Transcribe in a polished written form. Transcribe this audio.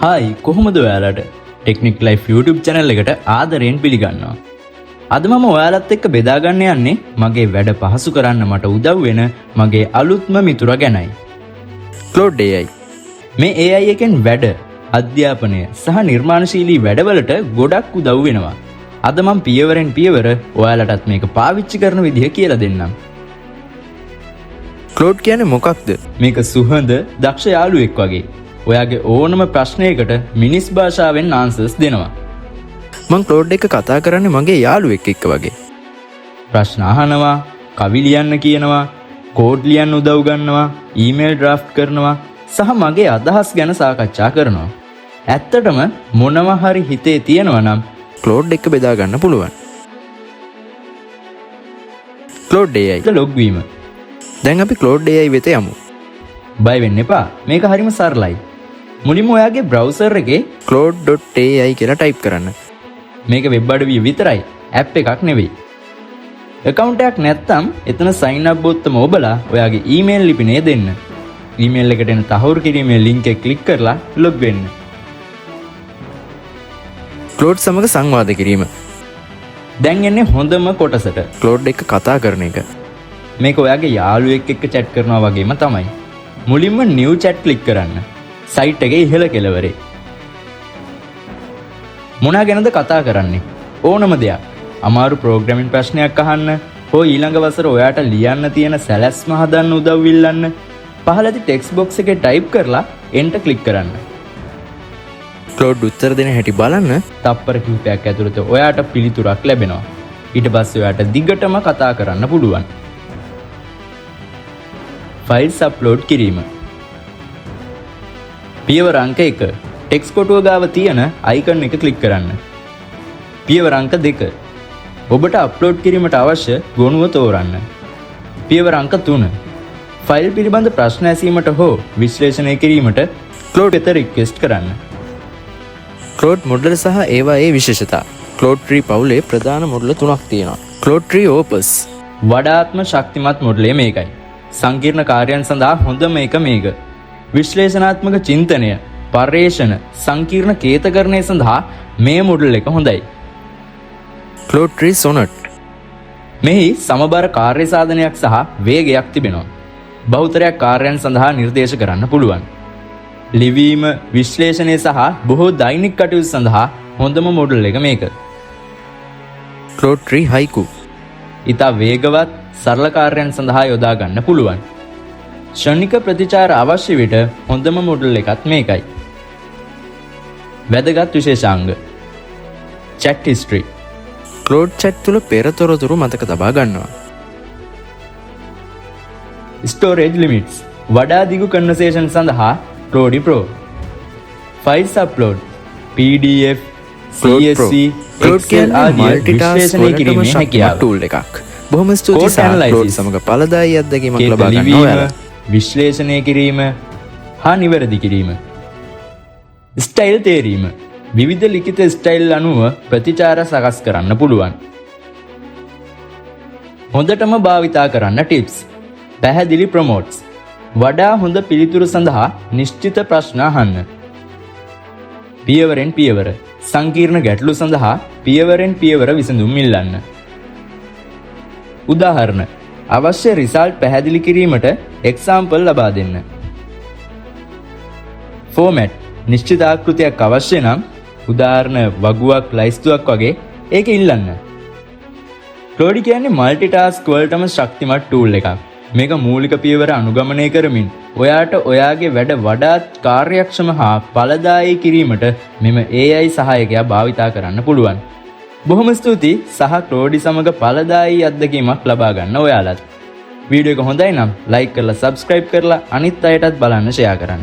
Hi කොහොමද ඔයාලට technique life YouTube channel එකට ආදරයෙන් පිළිගන්නවා. අද මම ඔයාලත් එක්ක බෙදා ගන්න යන්නේ මගේ වැඩ පහසු කරන්න මට උදව් වෙන මගේ අලුත්ම මිතුරා ගැනයි. Claude AI. මේ AI එකෙන් වැඩ, අධ්‍යාපනය සහ නිර්මාණශීලී වැඩවලට ගොඩක් උදව් වෙනවා. අද මම පියවරෙන් පියවර ඔයාලටත් මේක පාවිච්චි කරන විදිහ කියලා දෙන්නම්. Claude කියන්නේ මොකක්ද? මේක සුහඳ දක්ෂ යාළුවෙක් වගේ. ඔයාගේ ඕනම ප්‍රශ්නයකට මිනිස් භාෂාවෙන් ආන්සර්ස් දෙනවා. මං Claude එක කතා කරන්නේ මගේ යාළුවෙක් එක්ක වගේ. ප්‍රශ්න අහනවා, කවි ලියන්න කියනවා, කෝඩ් ලියන්න උදව් ගන්නවා, ඊමේල් ඩ්‍රාෆ්ට් කරනවා සහ මගේ අදහස් ගැන සාකච්ඡා කරනවා. ඇත්තටම මොනවා හරි හිතේ තියෙනවා නම් Claude එක බෙදා ගන්න පුළුවන්. Claude AI ලොග් වීම. දැන් අපි Claude AI වෙත යමු. බය වෙන්න එපා. මේක හරිම සරලයි. මුලින්ම ඔයාගේ බ්‍රවුසර් එකේ claude.ai කියලා ටයිප් කරන්න. මේක වෙබ් අඩවිය විතරයි, ඇප් එකක් නෙවෙයි. account එකක් නැත්නම් එතන sign up බොත්තම ඔබලා ඔයාගේ ඊමේල් ලිපිනය දෙන්න. ඊමේල් එකට එන තහවුරු කිරීමේ link එක ක්ලික් කරලා log වෙන්න. Claude සමග සංවාද කිරීම. දැන් එන්නේ හොඳම කොටසට. Claude එක කතා කරන එක. මේක ඔයාගේ යාළුවෙක් එක්ක chat කරනවා වගේම තමයි. මුලින්ම new chat ක්ලික් කරන්න. සයිට් එකේ ඉහළ කෙළවරේ. මොනවා ගැනද කතා කරන්නේ? ඕනම දෙයක්. අමාරු ප්‍රෝග්‍රෑමින් ප්‍රශ්නයක් අහන්න, හෝ ඊළඟ වසර ඔයාට ලියන්න තියෙන සැලැස්ම හදන්න උදව් ඉල්ලන්න, පහළ ඇති ටෙක්ස්ට් බොක්ස් එකේ ටයිප් කරලා enter ක්ලික් කරන්න. Claude උත්තර දෙන හැටි බලන්න. තප්පර කිහිපයක් ඇතුළත ඔයාට පිළිතුරක් ලැබෙනවා. ඊට පස්සේ ඔයාට දිගටම කතා කරන්න පුළුවන්. ෆයිල්ස් අප්ලෝඩ් කිරීම. පියවර අංක 1. ටෙක්ස්ට් කොටුව ගාව තියෙන අයිකන් එක ක්ලික් කරන්න. පියවර අංක 2. ඔබට අප්ලෝඩ් කිරීමට අවශ්‍ය ගොනුව තෝරන්න. පියවර අංක 3. ෆයිල් පිළිබඳ ප්‍රශ්න ඇසීමට හෝ විශ්ලේෂණය කිරීමට Claude වෙත රික්වෙස්ට් කරන්න. Claude මොඩල් සහ ඒවායේ විශේෂතා. Claude Tree පවුලේ ප්‍රධාන මොඩල් 3ක් තියෙනවා. Claude Tree Opus වඩාත්ම ශක්තිමත් මොඩලය මේකයි. සංකීර්ණ කාර්යයන් සඳහා හොඳම එක මේක. විශ්ලේෂණාත්මක චින්තනය, පර්යේෂණ, සංකීර්ණ කේතකරණය සඳහා මේ මොඩල් එක හොඳයි. Claude Tree Sonnet. මෙහි සමබර කාර්ය සාධනයක් සහ වේගයක් තිබෙනවා. බහුතරයක් කාර්යයන් සඳහා නිර්දේශ කරන්න පුළුවන්. ලිවීම, විශ්ලේෂණය සහ බොහෝ දෛනික කටයුතු සඳහා හොඳම මොඩල් එක මේක. Claude Tree Haiku. ඉතා වේගවත්, සරල කාර්යයන් සඳහා යොදා ගන්න පුළුවන්. ක්ෂණික ප්‍රතිචාර අවශ්‍ය විට හොඳම මොඩල් එකත් මේකයි. වැදගත් විශේෂාංග. chat history. Claude chat තුල පෙර තොරතුරු මතක තබා ගන්නවා. storage limits. වඩා දිගු conversation සඳහා Claude Pro. files upload, PDF, CSV, Excel ආදී විශ්ලේෂණය කිරීමේ හැකියාව. tool එකක්. බොහොම ස්තුතියි Claude සමග ඵලදායී අත්දැකීමක් ලබා ගන්න ඔයාලා. විශ්ලේෂණය කිරීම හා නිවැරදි කිරීම. ස්ටයිල් තේරීම. විවිධ ලිඛිත ස්ටයිල් අනුව ප්‍රතිචාර සකස් කරන්න පුළුවන්. හොඳටම භාවිතා කරන්න ටිප්ස්. පැහැදිලි ප්‍රොමෝට්ස්. වඩා හොඳ පිළිතුරු සඳහා නිශ්චිත ප්‍රශ්න අහන්න. පියවරෙන් පියවර. සංකීර්ණ ගැටලු සඳහා පියවරෙන් පියවර විසඳුම් ඉල්ලන්න. උදාහරණ. අවශ්‍ය රිසල්ට් පැහැදිලි කිරීමට එක්සාම්පල් ලබා දෙන්න. ෆෝමැට්. නිශ්චිත ආකෘතියක් අවශ්‍ය නම් උදාහරණ වගුවක්, ලයිස්තුවක් වගේ ඒක ඉල්ලන්න. Claude කියන්නේ මල්ටිටාස්ක් වලටම ශක්තිමත් ටූල් එකක්. මේක මූලික පියවර අනුගමනය කරමින් ඔයාට ඔයාගේ වැඩ වඩාත් කාර්යක්ෂම හා ඵලදායී කිරීමට මෙම AI සහායකයා භාවිතා කරන්න පුළුවන්. බොහොම ස්තුතියි සහ Claude සමග ඵලදායී අත්දැකීමක් ලබා ගන්න ඔයාලත්. වීඩියෝ එක හොඳයි නම් ලයික් කරලා subscribe කරලා අනිත් අයටත් බලන්න share කරන්න.